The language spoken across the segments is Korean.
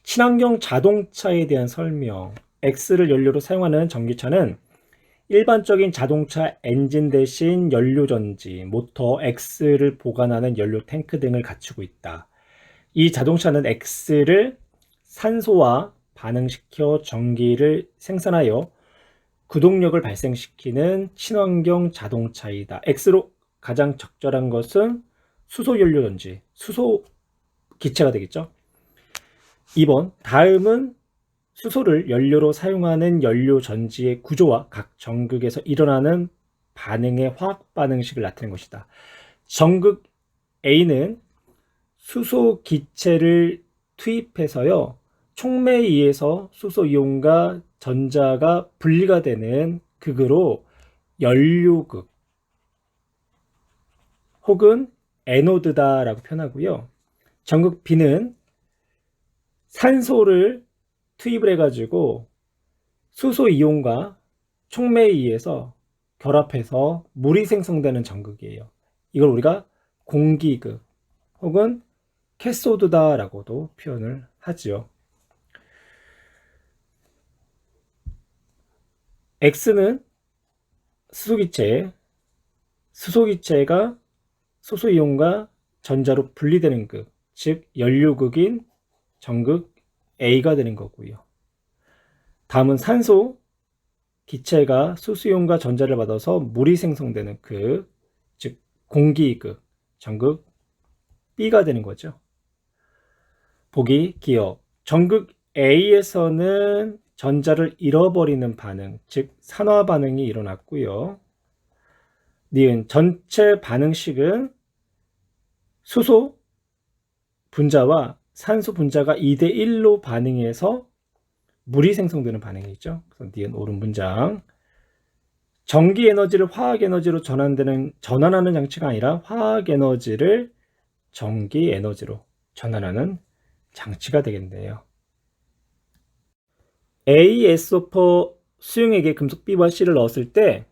친환경 자동차에 대한 설명. X를 연료로 사용하는 전기차는 일반적인 자동차 엔진 대신 연료전지, 모터, X를 보관하는 연료 탱크 등을 갖추고 있다. 이 자동차는 X를 산소와 반응시켜 전기를 생산하여 구동력을 발생시키는 친환경 자동차이다. X로 가장 적절한 것은 수소 연료전지, 수소 기체가 되겠죠. 2번, 다음은 수소를 연료로 사용하는 연료 전지의 구조와 각 전극에서 일어나는 반응의 화학 반응식을 나타낸 것이다. 전극 A는 수소 기체를 투입해서요, 촉매에 의해서 수소 이온과 전자가 분리가 되는 극으로 연료극 혹은 에노드다라고 표현하고요. 전극 B는 산소를 투입을 해가지고 수소 이온과 촉매에 의해서 결합해서 물이 생성되는 전극이에요. 이걸 우리가 공기극 혹은 캐소드다라고도 표현을 하지요. X는 수소기체가 수소 이온과 전자로 분리되는 극, 즉 연료극인 전극 A가 되는 거고요. 다음은 산소 기체가 수소이온과 전자를 받아서 물이 생성되는 극, 즉 공기극, 전극 B가 되는 거죠. 보기 기억. 전극 A에서는 전자를 잃어버리는 반응, 즉 산화 반응이 일어났고요. 니은 전체 반응식은 수소 분자와 산소 분자가 2대1로 반응해서 물이 생성되는 반응이죠. 그래서 니은 옳은 문장. 전기 에너지를 화학 에너지로 전환하는 장치가 아니라 화학 에너지를 전기 에너지로 전환하는 장치가 되겠네요. ASO4 수용액에 금속 B와 C를 넣었을 때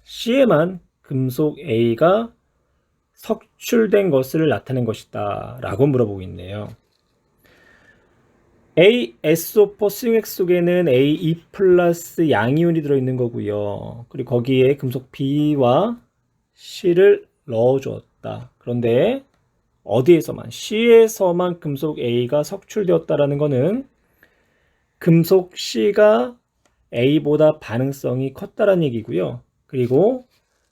C에만 금속 A가 석출된 것을 나타낸 것이다 라고 물어보고 있네요. ASO4 수용액 속에는 A2 플러스 양이온이 들어있는 거고요. 그리고 거기에 금속 B와 C를 넣어주었다. 그런데 어디에서만? C에서만 금속 A가 석출되었다라는 것은 금속 C가 A보다 반응성이 컸다라는 얘기고요. 그리고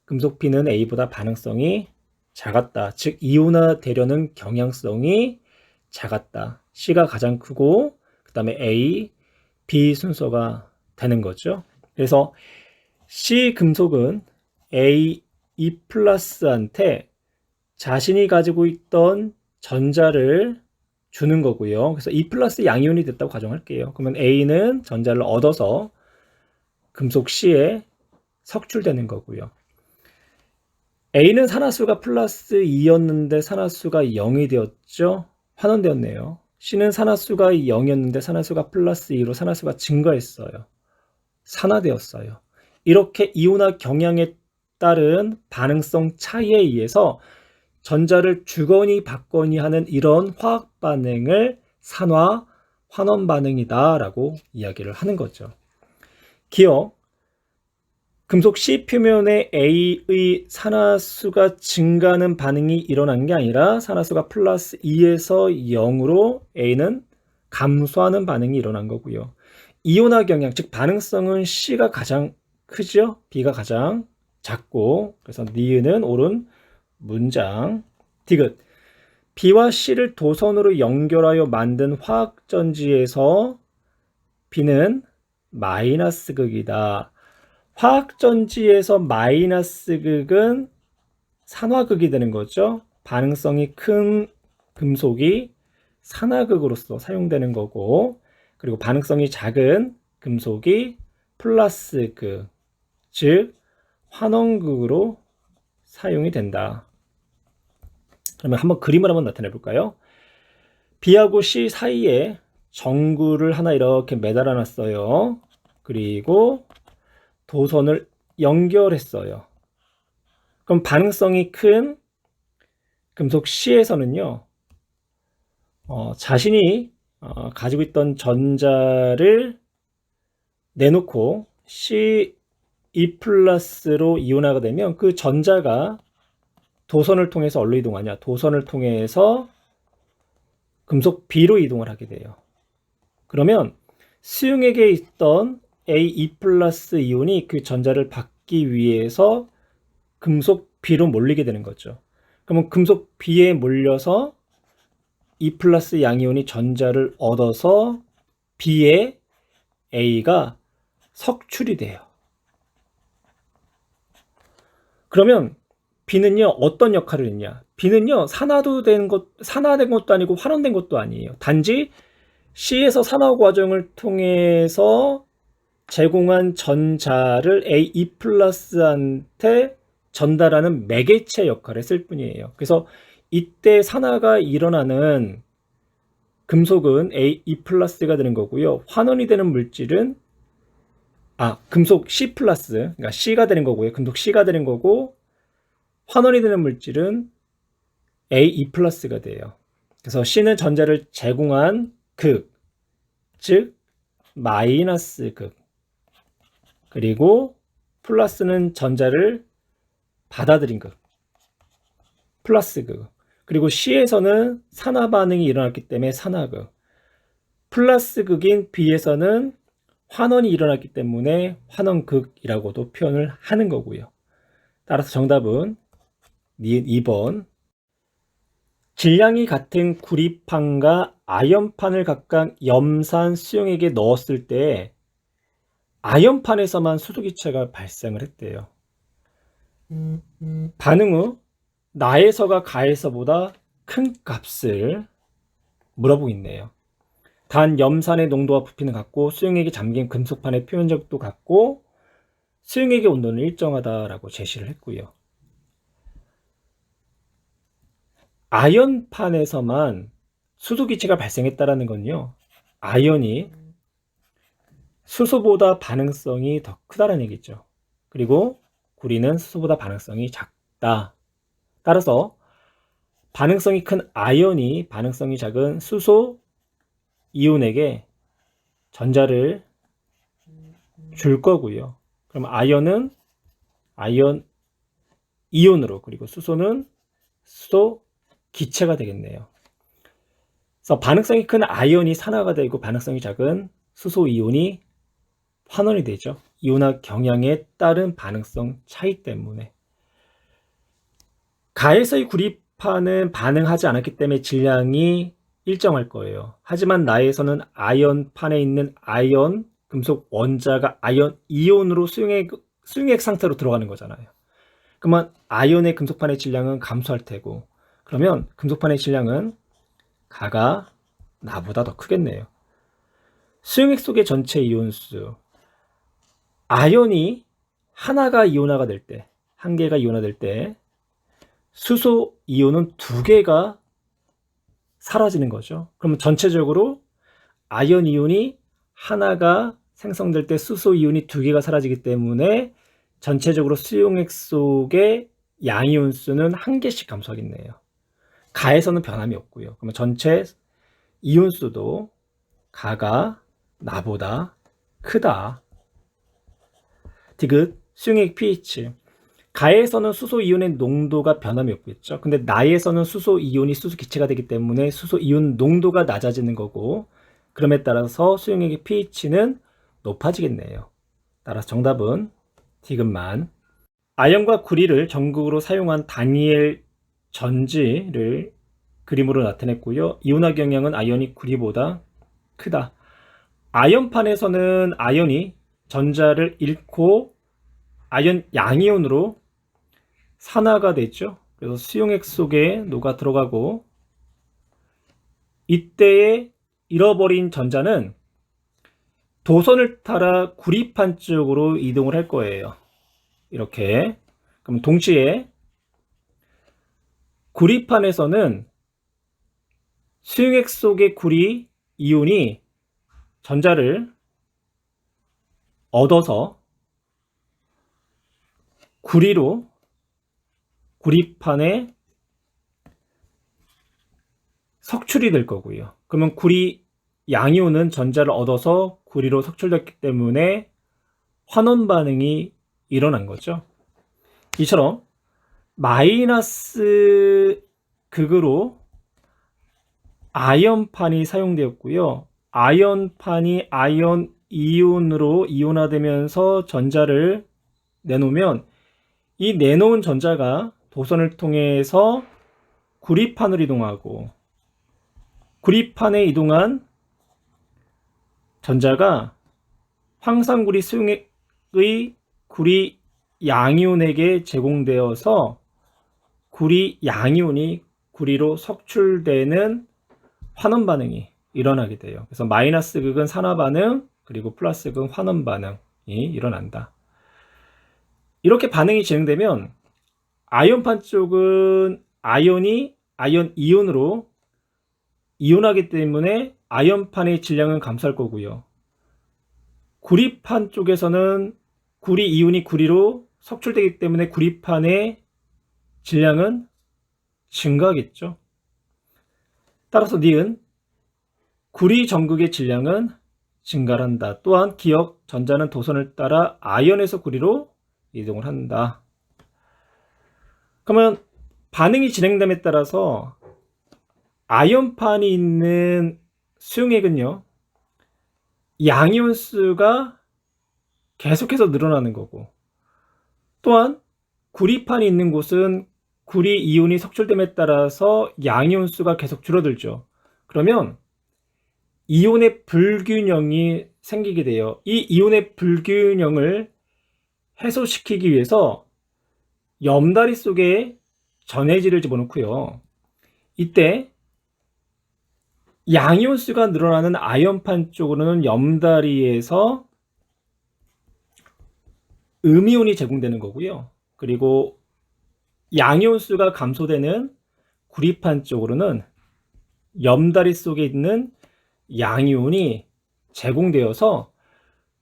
금속 B는 A보다 반응성이 작았다. 즉 이온화되려는 경향성이 작았다. C가 가장 크고 그 다음에 A, B 순서가 되는 거죠. 그래서 C 금속은 A, E 플러스한테 자신이 가지고 있던 전자를 주는 거고요. 그래서 E 플러스 양이온이 됐다고 가정할게요. 그러면 A는 전자를 얻어서 금속 C에 석출되는 거고요. A는 산화수가 플러스 2였는데 산화수가 0이 되었죠. 환원되었네요. C는 산화수가 0이었는데 산화수가 플러스 2로 산화수가 증가했어요. 산화되었어요. 이렇게 이온화 경향에 따른 반응성 차이에 의해서 전자를 주거니 받거니 하는 이런 화학 반응을 산화, 환원 반응이다 라고 이야기를 하는 거죠. 기억, 금속 C 표면에 A의 산화수가 증가하는 반응이 일어난 게 아니라 산화수가 플러스 2에서 0으로 A는 감소하는 반응이 일어난 거고요. 이온화 경향, 즉 반응성은 C가 가장 크죠? B가 가장 작고, 그래서 니은은 옳은 문장. 디귿. B와 C를 도선으로 연결하여 만든 화학전지에서 B는 마이너스 극이다. 화학전지에서 마이너스 극은 산화극이 되는 거죠. 반응성이 큰 금속이 산화극으로서 사용되는 거고, 그리고 반응성이 작은 금속이 플러스 극, 즉 환원극으로 사용이 된다. 그러면 한번 그림을 한번 나타내 볼까요? B하고 C 사이에 전구를 하나 이렇게 매달아 놨어요. 그리고 도선을 연결했어요. 그럼 반응성이 큰 금속 C에서는요, 자신이 가지고 있던 전자를 내놓고 C2 플러스로 이온화가 되면 그 전자가 도선을 통해서 어디로 이동하냐? 도선을 통해서 금속 B로 이동을 하게 돼요. 그러면 수용액에 있던 A2 플러스 이온이 그 전자를 받기 위해서 금속 B로 몰리게 되는 거죠. 그러면 금속 B에 몰려서 2 플러스 양이온이 전자를 얻어서 B에 A가 석출이 돼요. 그러면 B는요, 어떤 역할을 했냐? B는요, 산화된 것도 아니고 환원된 것도 아니에요. 단지 C에서 산화 과정을 통해서 제공한 전자를 A2 플러스한테 전달하는 매개체 역할을 했을 뿐이에요. 그래서 이때 산화가 일어나는 금속은 A2 플러스가 되는 거고요. 환원이 되는 물질은 금속 C 플러스, 그러니까 C가 되는 거고요. 금속 C가 되는 거고, 환원이 되는 물질은 A2 플러스가 돼요. 그래서 C는 전자를 제공한 극, 즉 마이너스 극, 그리고 플러스는 전자를 받아들인 극, 플러스 극. 그리고 C에서는 산화 반응이 일어났기 때문에 산화극, 플러스 극인 B에서는 환원이 일어났기 때문에 환원극이라고도 표현을 하는 거고요. 따라서 정답은 2번. 질량이 같은 구리판과 아연판을 각각 염산 수용액에 넣었을 때 아연판에서만 수소기체가 발생을 했대요. 반응 후 나에서가 가에서보다 큰 값을 물어보고 있네요. 단 염산의 농도와 부피는 같고 수용액이 잠긴 금속판의 표현적도 같고 수용액의 온도는 일정하다라고 제시를 했고요. 아연판에서만 수소기체가 발생했다라는 건요, 아연이 수소보다 반응성이 더 크다는 얘기죠. 그리고 구리는 수소보다 반응성이 작다. 따라서 반응성이 큰 아연이 반응성이 작은 수소 이온에게 전자를 줄 거고요. 그럼 아연은 아연 이온으로, 그리고 수소는 수소 기체가 되겠네요. 그래서 반응성이 큰 아연이 산화가 되고 반응성이 작은 수소 이온이 환원이 되죠. 이온화 경향에 따른 반응성 차이 때문에. 가에서의 구리판은 반응하지 않았기 때문에 질량이 일정할 거예요. 하지만 나에서는 아연판에 있는 아연 금속 원자가 아연 이온으로 수용액 상태로 들어가는 거잖아요. 그러면 아연의 금속판의 질량은 감소할 테고, 그러면 금속판의 질량은 가가 나보다 더 크겠네요. 수용액 속의 전체 이온수, 아연이 하나가 이온화가 될 때, 한 개가 이온화될 때 수소 이온은 두 개가 사라지는 거죠. 그러면 전체적으로 아연 이온이 하나가 생성될 때 수소 이온이 두 개가 사라지기 때문에 전체적으로 수용액 속의 양이온 수는 한 개씩 감소하겠네요. 가에서는 변함이 없고요. 그러면 전체 이온 수도 가가 나보다 크다. 디귿 수용액 pH. 가에서는 수소 이온의 농도가 변함이 없겠죠. 근데 나에서는 수소 이온이 수소 기체가 되기 때문에 수소 이온 농도가 낮아지는 거고, 그럼에 따라서 수용액의 pH는 높아지겠네요. 따라서 정답은 디귿만. 아연과 구리를 전극으로 사용한 다니엘 전지를 그림으로 나타냈고요. 이온화 경향은 아연이 구리보다 크다. 아연판에서는 아연이 전자를 잃고 아연 양이온으로 산화가 됐죠. 그래서 수용액 속에 녹아 들어가고, 이때에 잃어버린 전자는 도선을 따라 구리판 쪽으로 이동을 할 거예요. 이렇게. 그럼 동시에 구리판에서는 수용액 속의 구리 이온이 전자를 얻어서 구리판에 석출이 될 거고요. 그러면 구리 양이온은 전자를 얻어서 구리로 석출됐기 때문에 환원 반응이 일어난 거죠. 이처럼 마이너스 극으로 아연판이 사용되었고요. 아연판이 아연 이온으로 이온화되면서 전자를 내놓으면 이 내놓은 전자가 도선을 통해서 구리판으로 이동하고, 구리판에 이동한 전자가 황산구리 수용액의 구리 양이온에게 제공되어서 구리 양이온이 구리로 석출되는 환원 반응이 일어나게 돼요. 그래서 마이너스 극은 산화 반응, 그리고 플러스 극은 환원 반응이 일어난다. 이렇게 반응이 진행되면 아연판 쪽은 아연이 아연 이온으로 이온하기 때문에 아연판의 질량은 감소할 거고요. 구리판 쪽에서는 구리 이온이 구리로 석출되기 때문에 구리판의 질량은 증가하겠죠. 따라서 니은 구리 전극의 질량은 증가한다. 또한 기억 전자는 도선을 따라 아연에서 구리로 이동을 한다. 그러면 반응이 진행됨에 따라서 아연판이 있는 수용액은요, 양이온 수가 계속해서 늘어나는 거고, 또한 구리판이 있는 곳은 구리 이온이 석출됨에 따라서 양이온 수가 계속 줄어들죠. 그러면 이온의 불균형이 생기게 돼요. 이 이온의 불균형을 해소시키기 위해서 염다리 속에 전해질을 집어넣고요. 이때 양이온 수가 늘어나는 아연판 쪽으로는 염다리에서 음이온이 제공되는 거고요. 그리고 양이온 수가 감소되는 구리판 쪽으로는 염다리 속에 있는 양이온이 제공되어서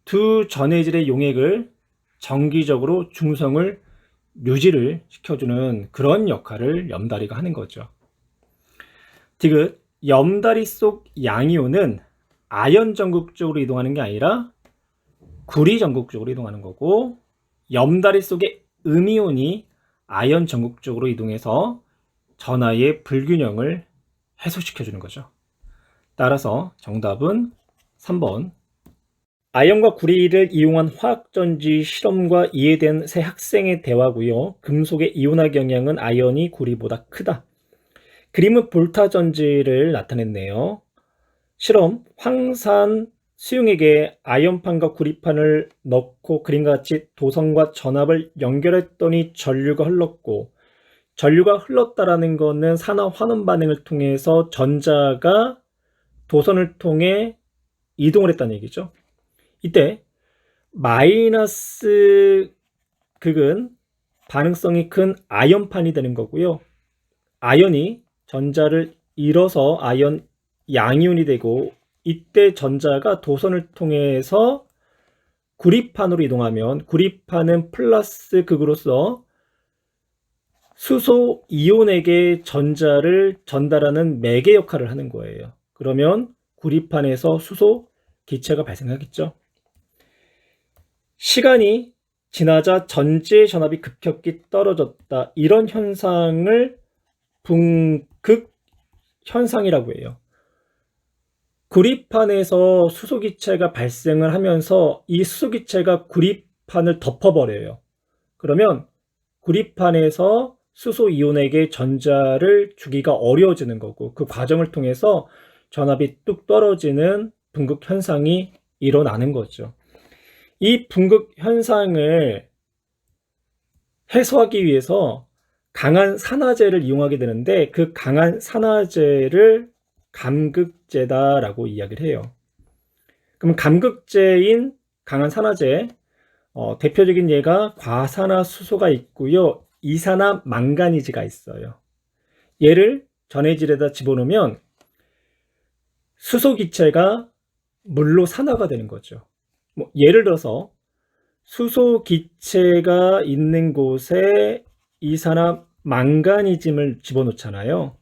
두 전해질의 용액을 정기적으로 중성을 유지를 시켜주는 그런 역할을 염다리가 하는 거죠. 디귿 염다리 속 양이온은 아연 전극 쪽으로 이동하는 게 아니라 구리 전극 쪽으로 이동하는 거고, 염다리 속의 음이온이 아연 전극 쪽으로 이동해서 전하의 불균형을 해소시켜주는 거죠. 따라서 정답은 3번. 아연과 구리를 이용한 화학전지 실험과 이해된 세 학생의 대화고요. 금속의 이온화 경향은 아연이 구리보다 크다. 그림은 볼타전지를 나타냈네요. 실험, 황산 수용액에 아연판과 구리판을 넣고 그림과 같이 도선과 전압을 연결했더니 전류가 흘렀고, 전류가 흘렀다라는 것은 산화 환원 반응을 통해서 전자가 도선을 통해 이동을 했다는 얘기죠. 이때 마이너스 극은 반응성이 큰 아연판이 되는 거고요. 아연이 전자를 잃어서 아연 양이온이 되고, 이때 전자가 도선을 통해서 구리판으로 이동하면 구리판은 플러스 극으로서 수소 이온에게 전자를 전달하는 매개 역할을 하는 거예요. 그러면 구리판에서 수소 기체가 발생하겠죠. 시간이 지나자 전지의 전압이 급격히 떨어졌다. 이런 현상을 분극 현상이라고 해요. 구리판에서 수소기체가 발생을 하면서 이 수소기체가 구리판을 덮어버려요. 그러면 구리판에서 수소이온에게 전자를 주기가 어려워지는 거고, 그 과정을 통해서 전압이 뚝 떨어지는 분극 현상이 일어나는 거죠. 이 분극 현상을 해소하기 위해서 강한 산화제를 이용하게 되는데, 그 강한 산화제를 감극제다라고 이야기를 해요. 그럼 감극제인 강한 산화제, 대표적인 예가 과산화수소가 있고요. 이산화망가니즈가 있어요. 얘를 전해질에다 집어넣으면 수소 기체가 물로 산화가 되는 거죠. 예를 들어서 수소 기체가 있는 곳에 이산화망가니즘을 집어넣잖아요.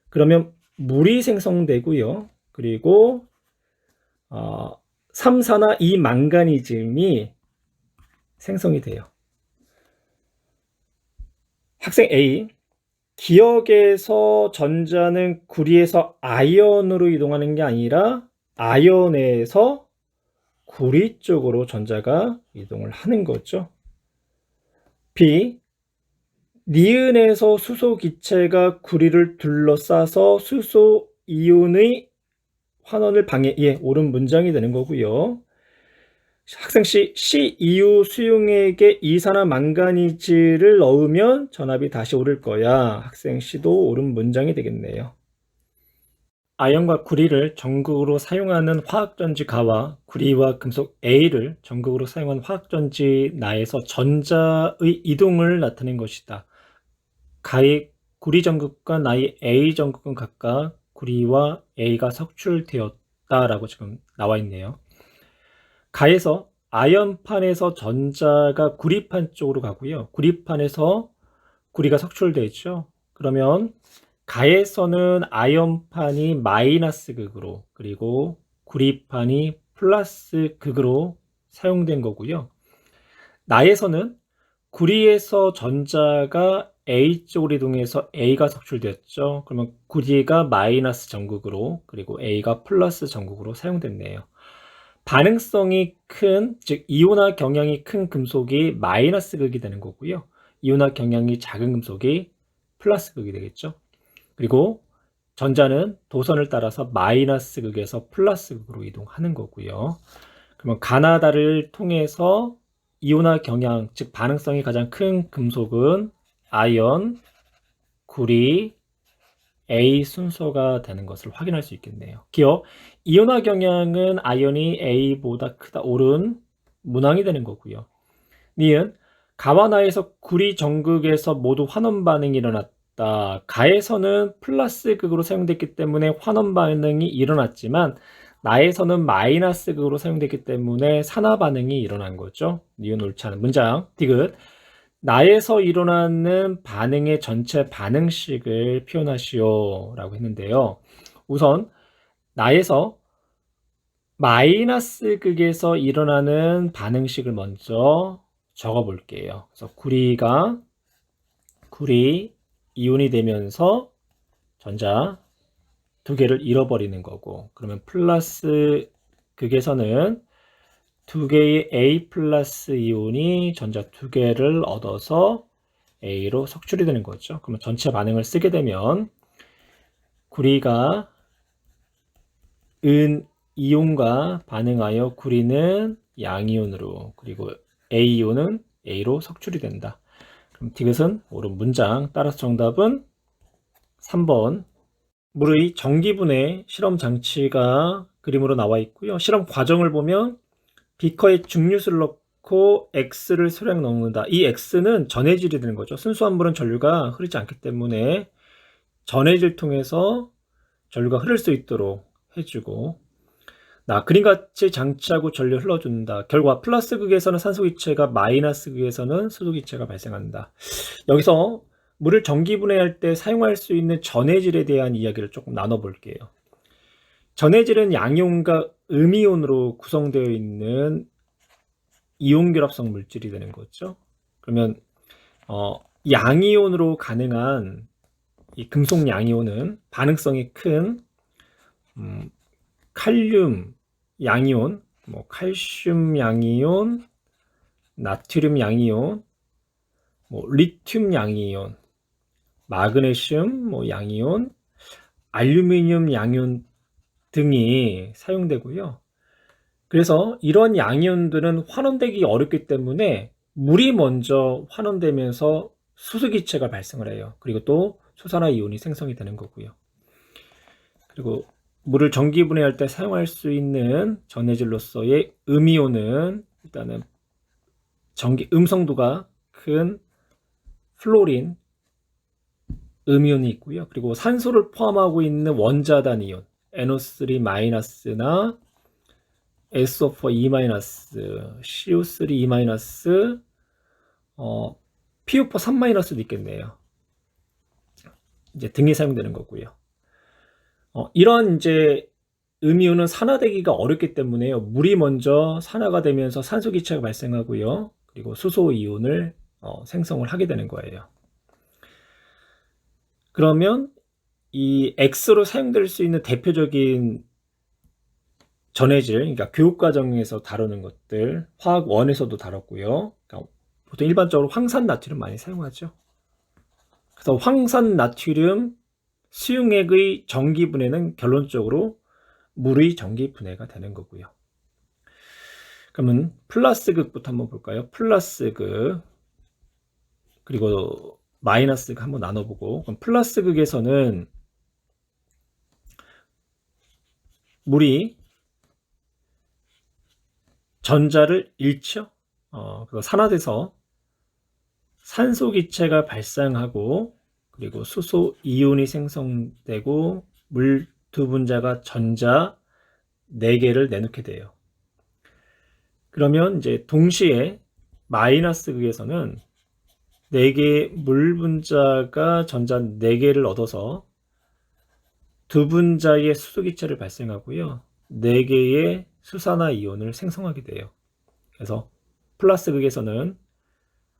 그러면 물이 생성되고요. 그리고 3사나 2망가니즘이 생성이 돼요. 학생 A, 기억에서 전자는 구리에서 아이언으로 이동하는 게 아니라 아이언에서 구리 쪽으로 전자가 이동을 하는 거죠. B, 니은에서 수소 기체가 구리를 둘러싸서 수소 이온의 환원을 방해. 예, 옳은 문장이 되는 거고요. 학생 C 이후 수용액에 이산화 망가니즈를 넣으면 전압이 다시 오를 거야. 학생 C도 옳은 문장이 되겠네요. 아연과 구리를 전극으로 사용하는 화학전지 가와 구리와 금속 A를 전극으로 사용한 화학전지 나에서 전자의 이동을 나타낸 것이다. 가의 구리 전극과 나의 A 전극은 각각 구리와 A가 석출되었다라고 지금 나와 있네요. 가에서 아연판에서 전자가 구리판 쪽으로 가고요. 구리판에서 구리가 석출되죠. 그러면 가에서는 아연판이 마이너스 극으로, 그리고 구리판이 플러스 극으로 사용된 거고요. 나에서는 구리에서 전자가 A 쪽으로 이동해서 A가 석출되었죠. 그러면 구리가 마이너스 전극으로, 그리고 A가 플러스 전극으로 사용됐네요. 반응성이 큰, 즉 이온화 경향이 큰 금속이 마이너스 극이 되는 거고요. 이온화 경향이 작은 금속이 플러스 극이 되겠죠. 그리고 전자는 도선을 따라서 마이너스 극에서 플러스 극으로 이동하는 거고요. 그러면 가나다를 통해서 이온화 경향, 즉 반응성이 가장 큰 금속은 아연, 구리, A 순서가 되는 것을 확인할 수 있겠네요. 기억, 이온화 경향은 아연이 A보다 크다, 옳은 문항이 되는 거고요. 니은, 가와 나에서 구리 전극에서 모두 환원 반응이 일어났다. 가에서는 플러스 극으로 사용됐기 때문에 환원 반응이 일어났지만 나에서는 마이너스 극으로 사용됐기 때문에 산화 반응이 일어난 거죠. 니은 옳지 않은 문장. 디귿, 나에서 일어나는 반응의 전체 반응식을 표현하시오 라고 했는데요. 우선 나에서 마이너스 극에서 일어나는 반응식을 먼저 적어 볼게요. 그래서 구리 이온이 되면서 전자 두 개를 잃어버리는 거고, 그러면 플러스 극에서는 두 개의 A 플러스 이온이 전자 두 개를 얻어서 A로 석출이 되는 거죠. 그러면 전체 반응을 쓰게 되면 구리가 은 이온과 반응하여 구리는 양이온으로, 그리고 A이온은 A로 석출이 된다. 그럼 디귿은 옳은 문장. 따라서 정답은 3번. 물의 전기분해 실험 장치가 그림으로 나와 있고요. 실험 과정을 보면 비커에 증류수를 넣고 X를 소량 넣는다. 이 X는 전해질이 되는 거죠. 순수한 물은 전류가 흐르지 않기 때문에 전해질 통해서 전류가 흐를 수 있도록 해주고, 그림같이 장치하고 전류 흘러준다. 결과 플러스 극에서는 산소 기체가, 마이너스 극에서는 수소 기체가 발생한다. 여기서 물을 전기 분해할 때 사용할 수 있는 전해질에 대한 이야기를 조금 나눠볼게요. 전해질은 양이온과 음이온으로 구성되어 있는 이온 결합성 물질이 되는 거죠. 그러면 양이온으로 가능한 이 금속 양이온은 반응성이 큰 칼륨 양이온, 칼슘 양이온, 나트륨 양이온, 리튬 양이온, 마그네슘 양이온, 알루미늄 양이온 등이 사용되고요. 그래서 이런 양이온들은 환원되기 어렵기 때문에 물이 먼저 환원되면서 수소기체가 발생을 해요. 그리고 또 수산화 이온이 생성이 되는 거고요. 그리고 물을 전기 분해할 때 사용할 수 있는 전해질로서의 음이온은 일단은 전기 음성도가 큰 플로린 음이온이 있고요. 그리고 산소를 포함하고 있는 원자단 이온 NO3- SO4 E-, CO3 E-, PO4 3-도 있겠네요. 이제 등이 사용되는 거고요. 이런 이제 음이온은 산화되기가 어렵기 때문에요. 물이 먼저 산화가 되면서 산소 기체가 발생하고요. 그리고 수소 이온을 생성을 하게 되는 거예요. 그러면 이 X로 사용될 수 있는 대표적인 전해질, 그러니까 교육과정에서 다루는 것들, 화학원에서도 다뤘고요. 그러니까 보통 일반적으로 황산나트륨 많이 사용하죠. 그래서 황산나트륨 수용액의 전기분해는 결론적으로 물의 전기분해가 되는 거고요. 그러면 플러스 극부터 한번 볼까요? 플러스 극 그리고 마이너스 극 한번 나눠보고, 그럼 플러스 극에서는 물이 전자를 잃죠. 그래서 산화돼서 산소 기체가 발생하고, 그리고 수소 이온이 생성되고, 물 두 분자가 전자 4개를 내놓게 돼요. 그러면 이제 동시에 마이너스 극에서는 4개의 물 분자가 전자 4개를 얻어서 2분자의 수소 기체를 발생하고요. 4개의 수산화 이온을 생성하게 돼요. 그래서 플러스 극에서는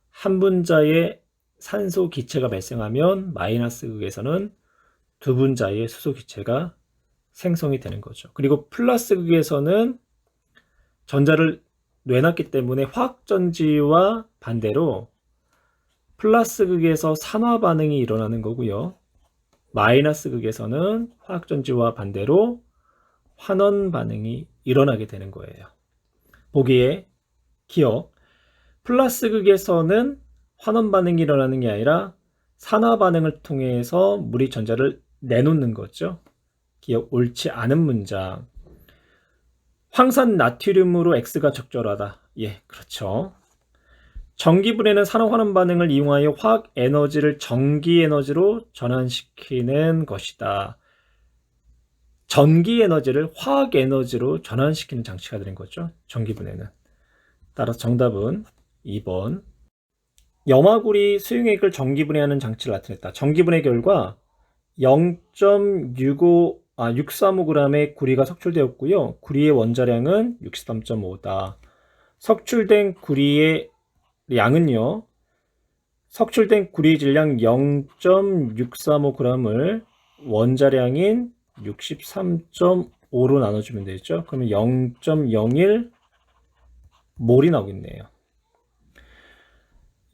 한 분자의 산소 기체가 발생하면 마이너스 극에서는 2분자의 수소 기체가 생성이 되는 거죠. 그리고 플러스 극에서는 전자를 내놨기 때문에 화학전지와 반대로 플러스 극에서 산화 반응이 일어나는 거고요. 마이너스 극에서는 화학전지와 반대로 환원 반응이 일어나게 되는 거예요. 보기에 기억, 플러스 극에서는 환원 반응이 일어나는 게 아니라 산화 반응을 통해서 물이 전자를 내놓는 거죠. 기억, 옳지 않은 문장. 황산 나트륨으로 X가 적절하다. 예, 그렇죠. 전기분해는 산화환원 반응을 이용하여 화학 에너지를 전기 에너지로 전환시키는 것이다. 전기 에너지를 화학 에너지로 전환시키는 장치가 되는 거죠. 전기분해는. 따라서 정답은 2번. 염화구리 수용액을 전기분해하는 장치를 나타냈다. 전기분해 결과 635g의 구리가 석출되었고요. 구리의 원자량은 63.5다. 석출된 구리의 양은요, 석출된 구리 질량 0.635g을 원자량인 63.5로 나눠주면 되죠. 그러면 0.01 몰이 나오겠네요.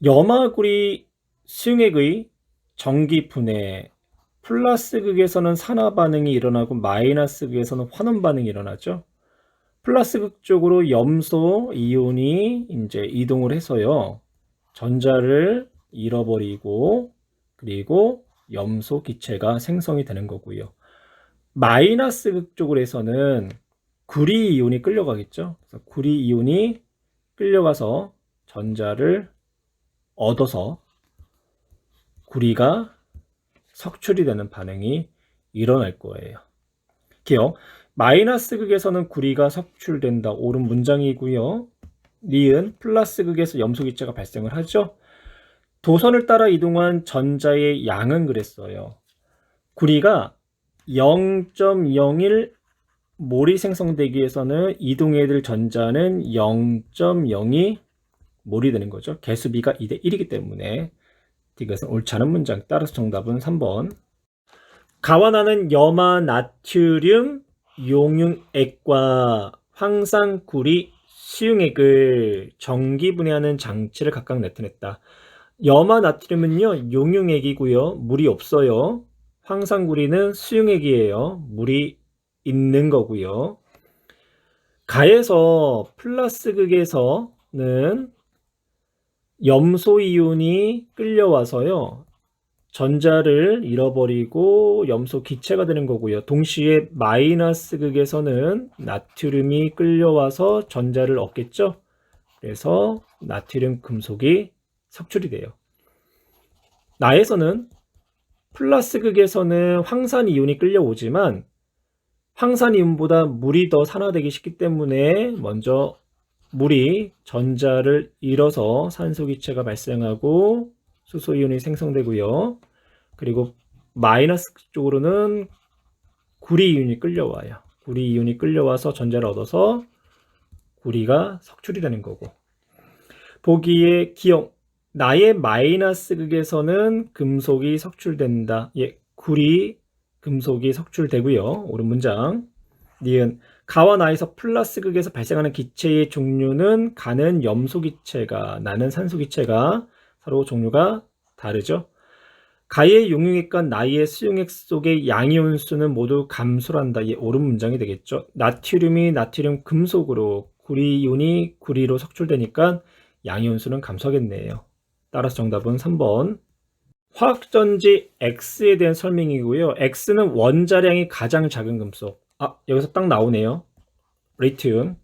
염화구리 수용액의 전기분해, 플러스 극에서는 산화 반응이 일어나고 마이너스 극에서는 환원 반응이 일어나죠. 플러스 극 쪽으로 염소 이온이 이제 이동을 해서요, 전자를 잃어버리고, 그리고 염소 기체가 생성이 되는 거고요. 마이너스 극 쪽으로 해서는 구리 이온이 끌려가겠죠. 그래서 구리 이온이 끌려가서 전자를 얻어서 구리가 석출이 되는 반응이 일어날 거예요. 기억, 마이너스 극에서는 구리가 석출된다. 옳은 문장이고요. 니은 플러스 극에서 염소 기체가 발생을 하죠. 도선을 따라 이동한 전자의 양은 그랬어요. 구리가 0.01 몰이 생성되기 위해서는 이동해야 될 전자는 0.02 몰이 되는 거죠. 개수비가 2대 1이기 때문에 이것은 옳지 않은 문장. 따라서 정답은 3번. 가와나는 염화 나트륨 용융액과 황산구리 수용액을 전기분해하는 장치를 각각 나타냈다. 염화 나트륨은요, 용융액이고요. 물이 없어요. 황산구리는 수용액이에요. 물이 있는 거고요. 가에서 플러스 극에서는 염소 이온이 끌려와서요, 전자를 잃어버리고 염소 기체가 되는 거고요. 동시에 마이너스 극에서는 나트륨이 끌려와서 전자를 얻겠죠. 그래서 나트륨 금속이 석출이 돼요. 나에서는 플러스 극에서는 황산 이온이 끌려오지만 황산 이온보다 물이 더 산화되기 쉽기 때문에 먼저 물이 전자를 잃어서 산소 기체가 발생하고 수소 이온이 생성되고요. 그리고 마이너스 쪽으로는 구리 이온이 끌려와요. 구리 이온이 끌려와서 전자를 얻어서 구리가 석출이 되는 거고, 보기에 기억, 나의 마이너스 극에서는 금속이 석출된다. 예, 구리, 금속이 석출되고요. 옳은 문장. 니은, 가와 나에서 플러스 극에서 발생하는 기체의 종류는 가는 염소 기체가, 나는 산소 기체가 서로 종류가 다르죠. 가의 용융액과 나의 수용액 속의 양이온 수는 모두 감소를 한다. 예, 옳은 문장이 되겠죠. 나트륨이 나트륨 금속으로, 구리 이온이 구리로 석출되니까 양이온 수는 감소하겠네요. 따라서 정답은 3번. 화학전지 X에 대한 설명이고요. X는 원자량이 가장 작은 금속. 여기서 딱 나오네요. 리튬.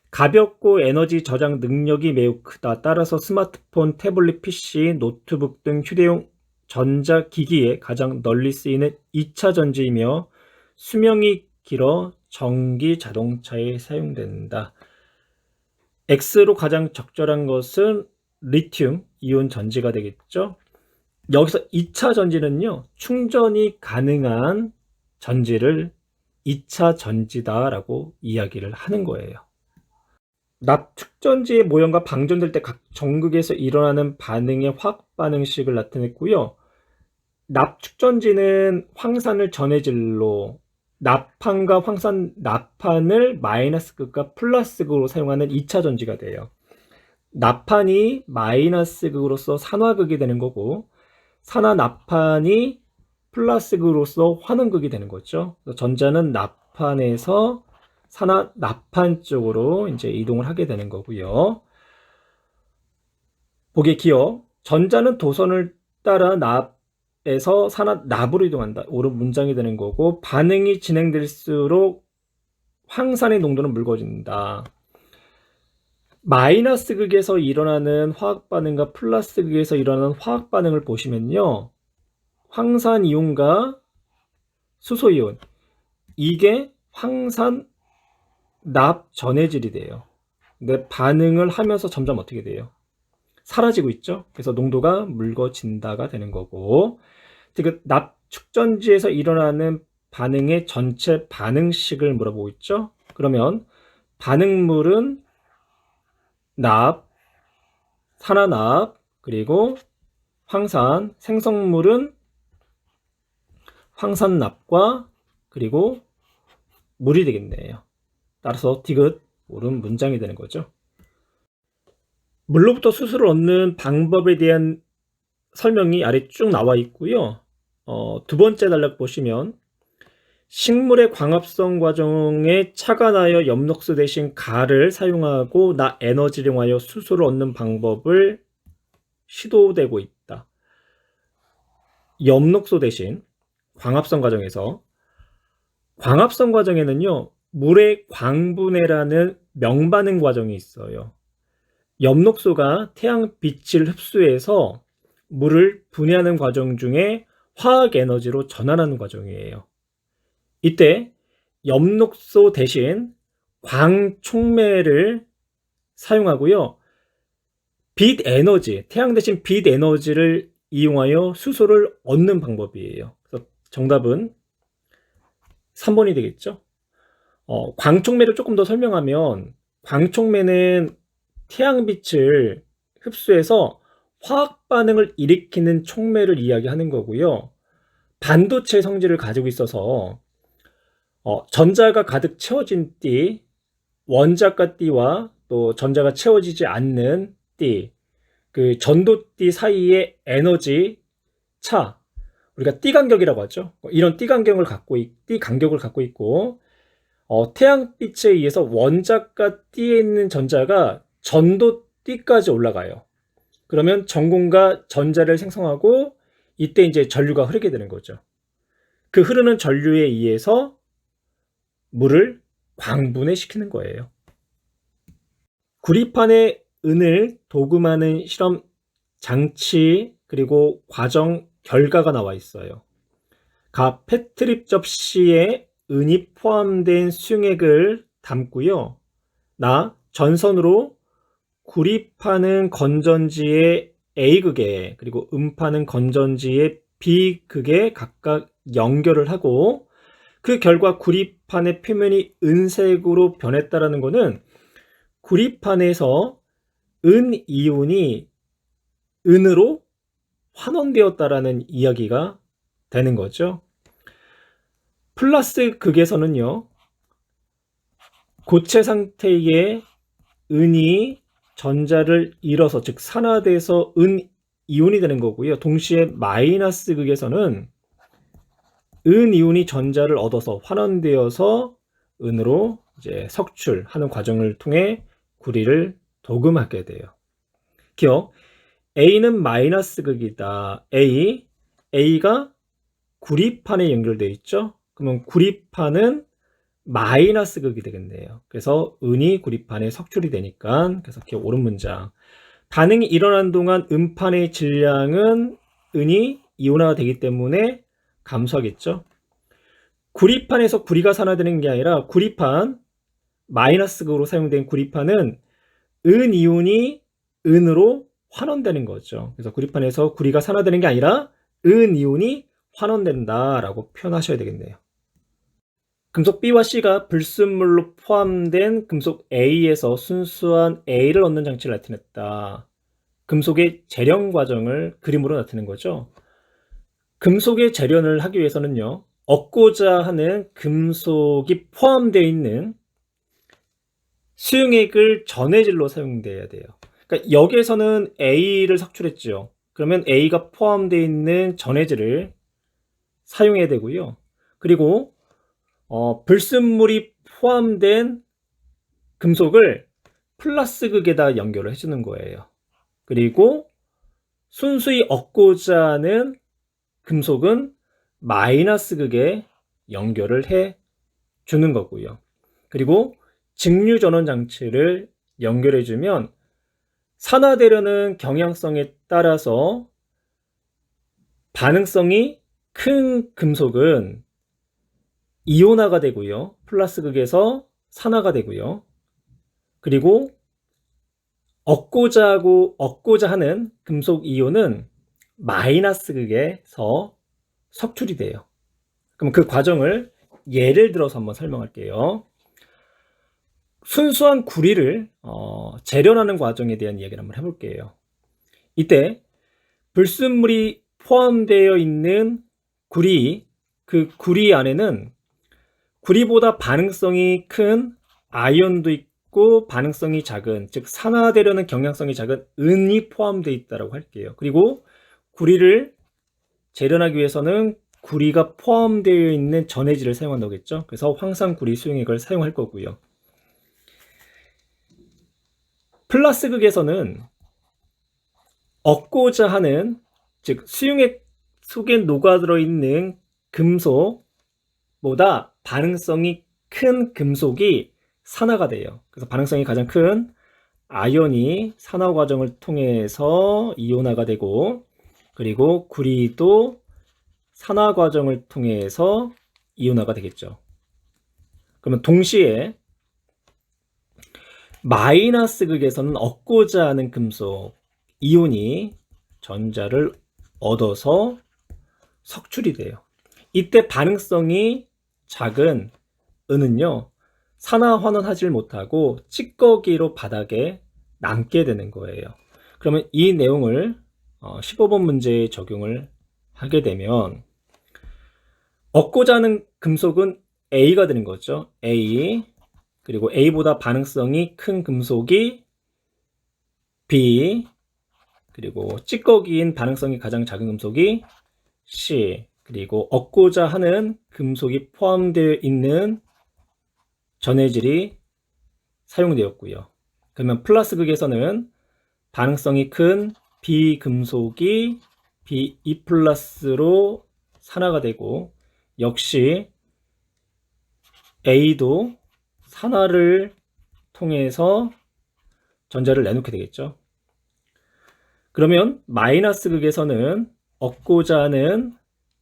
가볍고 에너지 저장 능력이 매우 크다. 따라서 스마트폰, 태블릿 PC, 노트북 등 휴대용 전자기기에 가장 널리 쓰이는 2차 전지이며 수명이 길어 전기 자동차에 사용된다. X로 가장 적절한 것은 리튬 이온 전지가 되겠죠. 여기서 2차 전지는요, 충전이 가능한 전지를 2차 전지다라고 이야기를 하는 거예요. 납축전지의 모형과 방전될 때 각 전극에서 일어나는 반응의 화학 반응식을 나타냈고요. 납축전지는 황산을 전해질로, 납판과 황산 납판을 마이너스 극과 플러스 극으로 사용하는 2차 전지가 돼요. 납판이 마이너스 극으로서 산화극이 되는 거고, 산화 납판이 플러스 극으로서 환원극이 되는 거죠. 전자는 납판에서 산화 납판 쪽으로 이제 이동을 하게 되는 거고요. 보기에 기억, 전자는 도선을 따라 납에서 산화 납으로 이동한다. 옳은 문장이 되는 거고, 반응이 진행될수록 황산의 농도는 묽어진다. 마이너스 극에서 일어나는 화학 반응과 플러스 극에서 일어나는 화학 반응을 보시면요, 황산 이온과 수소 이온, 이게 황산 납 전해질이 돼요. 근데 반응을 하면서 점점 어떻게 돼요? 사라지고 있죠. 그래서 농도가 묽어진다가 되는 거고, 그 납축전지에서 일어나는 반응의 전체 반응식을 물어보고 있죠. 그러면 반응물은 납, 산화납, 그리고 황산, 생성물은 황산납과 그리고 물이 되겠네요. 따라서 디귿, 옳은 문장이 되는 거죠. 물로부터 수소를 얻는 방법에 대한 설명이 아래 쭉 나와 있고요. 두 번째 단락 보시면 식물의 광합성 과정에 차가 나여 엽록소 대신 가를 사용하고 에너지를 이용하여 수소를 얻는 방법을 시도되고 있다. 엽록소 대신 광합성 과정에서, 광합성 과정에는요, 물의 광분해라는 명반응 과정이 있어요. 엽록소가 태양빛을 흡수해서 물을 분해하는 과정 중에 화학 에너지로 전환하는 과정이에요. 이때 엽록소 대신 광촉매를 사용하고요, 빛 에너지, 태양 대신 빛 에너지를 이용하여 수소를 얻는 방법이에요. 그래서 정답은 3번이 되겠죠. 광촉매를 조금 더 설명하면, 광촉매는 태양빛을 흡수해서 화학 반응을 일으키는 촉매를 이야기하는 거고요. 반도체 성질을 가지고 있어서 전자가 가득 채워진 띠, 원자가 띠와 또 전자가 채워지지 않는 띠, 그 전도띠 사이의 에너지 차, 우리가 띠 간격이라고 하죠. 이런 띠 간격을 갖고 있고, 태양빛에 의해서 원자가 띠에 있는 전자가 전도띠까지 올라가요. 그러면 전공과 전자를 생성하고, 이때 이제 전류가 흐르게 되는 거죠. 그 흐르는 전류에 의해서 물을 광분해시키는 거예요. 구리판에 은을 도금하는 실험 장치 그리고 과정 결과가 나와 있어요. 각 페트립 접시에 은이 포함된 수용액을 담고요, 전선으로 구리파는 건전지의 A극에 그리고 음파는 건전지의 B극에 각각 연결을 하고, 그 결과 구리 구리판의 표면이 은색으로 변했다라는 것은 구리판에서 은 이온이 은으로 환원되었다라는 이야기가 되는 거죠. 플러스 극에서는요, 고체 상태의 은이 전자를 잃어서, 즉 산화돼서 은 이온이 되는 거고요. 동시에 마이너스 극에서는 은 이온이 전자를 얻어서 환원되어서 은으로 이제 석출하는 과정을 통해 구리를 도금하게 돼요. 기억, A는 마이너스 극이다. A가 구리판에 연결되어 있죠. 그러면 구리판은 마이너스 극이 되겠네요. 그래서 은이 구리판에 석출이 되니까, 그래서 기억 옳은 문장. 반응이 일어난 동안 음판의 질량은 은이 이온화가 되기 때문에 감소하겠죠. 구리판에서 구리가 산화되는 게 아니라 구리판, 마이너스 극으로 사용된 구리판은 은 이온이 은으로 환원되는 거죠. 그래서 구리판에서 구리가 산화되는 게 아니라 은 이온이 환원된다라고 표현하셔야 되겠네요. 금속 B와 C가 불순물로 포함된 금속 A에서 순수한 A를 얻는 장치를 나타냈다. 금속의 재련 과정을 그림으로 나타낸 거죠. 금속의 재련을 하기 위해서는요, 얻고자 하는 금속이 포함되어 있는 수용액을 전해질로 사용돼야 돼요. 그러니까 여기에서는 A를 석출했죠. 그러면 A가 포함되어 있는 전해질을 사용해야 되고요. 그리고 불순물이 포함된 금속을 플러스 극에다 연결을 해주는 거예요. 그리고 순수히 얻고자 하는 금속은 마이너스 극에 연결을 해 주는 거고요. 그리고 직류 전원 장치를 연결해 주면 산화되려는 경향성에 따라서 반응성이 큰 금속은 이온화가 되고요. 플러스 극에서 산화가 되고요. 그리고 얻고자 하는 금속 이온은 마이너스 극에서 석출이 돼요. 그럼 그 과정을 예를 들어서 한번 설명할게요. 순수한 구리를 재련하는 과정에 대한 이야기를 한번 해볼게요. 이때 불순물이 포함되어 있는 구리, 그 구리 안에는 구리보다 반응성이 큰 아이온도 있고 반응성이 작은, 즉 산화되려는 경향성이 작은 은이 포함되어 있다고 할게요. 그리고 구리를 재련하기 위해서는 구리가 포함되어 있는 전해질을 사용한다고 했죠. 그래서 황산구리 수용액을 사용할 거고요. 플러스 극에서는 얻고자 하는, 즉 수용액 속에 녹아들어 있는 금속보다 반응성이 큰 금속이 산화가 돼요. 그래서 반응성이 가장 큰 아연이 산화 과정을 통해서 이온화가 되고, 그리고 구리도 산화 과정을 통해서 이온화가 되겠죠. 그러면 동시에 마이너스 극에서는 얻고자 하는 금속 이온이 전자를 얻어서 석출이 돼요. 이때 반응성이 작은 은은요, 산화 환원하지 못하고 찌꺼기로 바닥에 남게 되는 거예요. 그러면 이 내용을 15번 문제에 적용을 하게 되면 얻고자 하는 금속은 A가 되는 거죠. A, 그리고 A보다 반응성이 큰 금속이 B, 그리고 찌꺼기인 반응성이 가장 작은 금속이 C, 그리고 얻고자 하는 금속이 포함되어 있는 전해질이 사용되었고요. 그러면 플러스 극에서는 반응성이 큰 B 금속이 B2 플러스로 산화가 되고, 역시 A도 산화를 통해서 전자를 내놓게 되겠죠. 그러면 마이너스 극에서는 얻고자 하는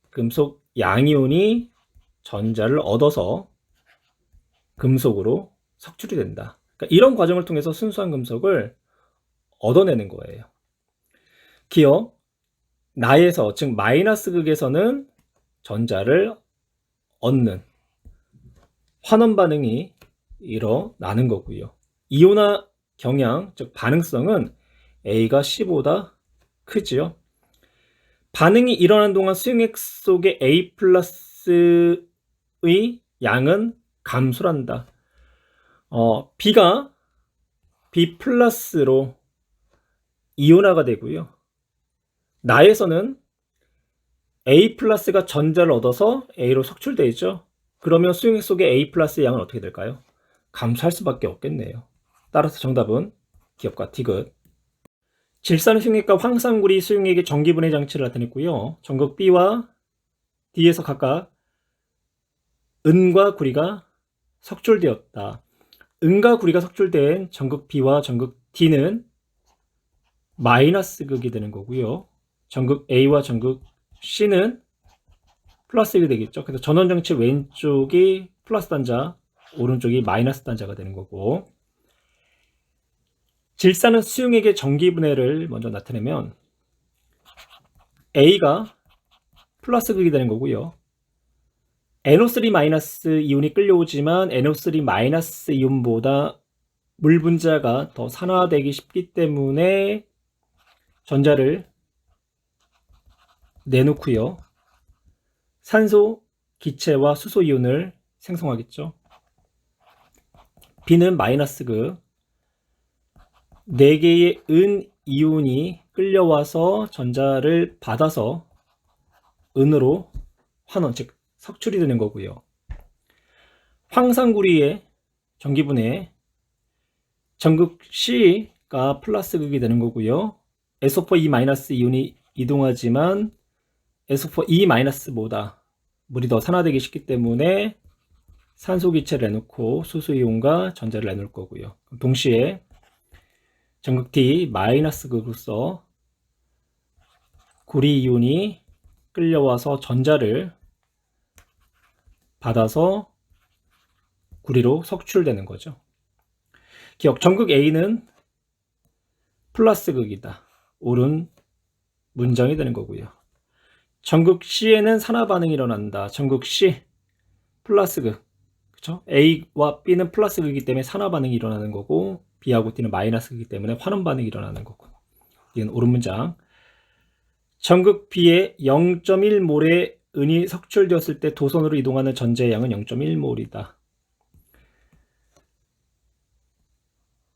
금속 양이온이 전자를 얻어서 금속으로 석출이 된다. 그러니까 이런 과정을 통해서 순수한 금속을 얻어내는 거예요. 기억, 나에서, 즉 마이너스 극에서는 전자를 얻는, 환원 반응이 일어나는 거고요. 이온화 경향, 즉 반응성은 A가 C보다 크지요. 반응이 일어나는 동안 수용액 속의 A 플러스의 양은 감소한다. B가 B 플러스로 이온화가 되고요. 나에서는 A 플러스가 전자를 얻어서 A로 석출되어 있죠. 그러면 수용액 속의 A 플러스의 양은 어떻게 될까요? 감소할 수밖에 없겠네요. 따라서 정답은 기업과 디귿. 질산 수용액과 황산구리 수용액의 전기분해 장치를 나타냈고요. 전극 B와 D에서 각각 은과 구리가 석출되었다. 은과 구리가 석출된 전극 B와 전극 D는 마이너스 극이 되는 거고요. 전극 A와 전극 C는 플러스 극이 되겠죠. 그래서 전원장치 왼쪽이 플러스 단자, 오른쪽이 마이너스 단자가 되는 거고, 질산은 수용액의 전기분해를 먼저 나타내면 A가 플러스 극이 되는 거고요. NO3- 이온이 끌려오지만 NO3- 이온보다 물 분자가 더 산화되기 쉽기 때문에 전자를 내놓고요. 산소, 기체와 수소 이온을 생성하겠죠. B는 마이너스 극, 4개의 은 이온이 끌려와서 전자를 받아서 은으로 환원, 즉 석출이 되는 거고요. 황산구리의 전기분해, 전극 C가 플러스 극이 되는 거고요. SO4E- 이온이 이동하지만 SO4E- 물이 더 산화되기 쉽기 때문에 산소 기체를 내놓고 수소 이온과 전자를 내놓을 거고요. 동시에 전극 D 마이너스 극으로서 구리 이온이 끌려와서 전자를 받아서 구리로 석출되는 거죠. 기억, 전극 A는 플러스 극이다. 옳은 문장이 되는 거고요. 전극 C에는 산화 반응이 일어난다. 전극 C 플러스 극, 그렇죠? A와 B는 플러스 극이기 때문에 산화 반응이 일어나는 거고, B하고 D는 마이너스 극이기 때문에 환원 반응이 일어나는 거고. 이건 옳은 문장. 전극 B에 0.1몰의 은이 석출되었을 때 도선으로 이동하는 전자의 양은 0.1몰이다.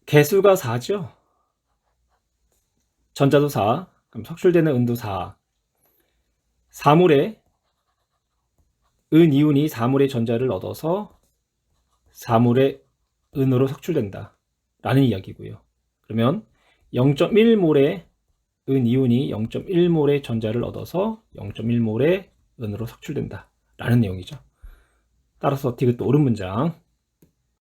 개수가 4죠. 전자도 4, 그럼 석출되는 은도 4. 4몰의 은 이온이 4몰의 전자를 얻어서 4몰의 은으로 석출된다 라는 이야기고요. 그러면 0.1몰의 은 이온이 0.1몰의 전자를 얻어서 0.1몰의 은으로 석출된다 라는 내용이죠. 따라서 디귿도 옳은 문장.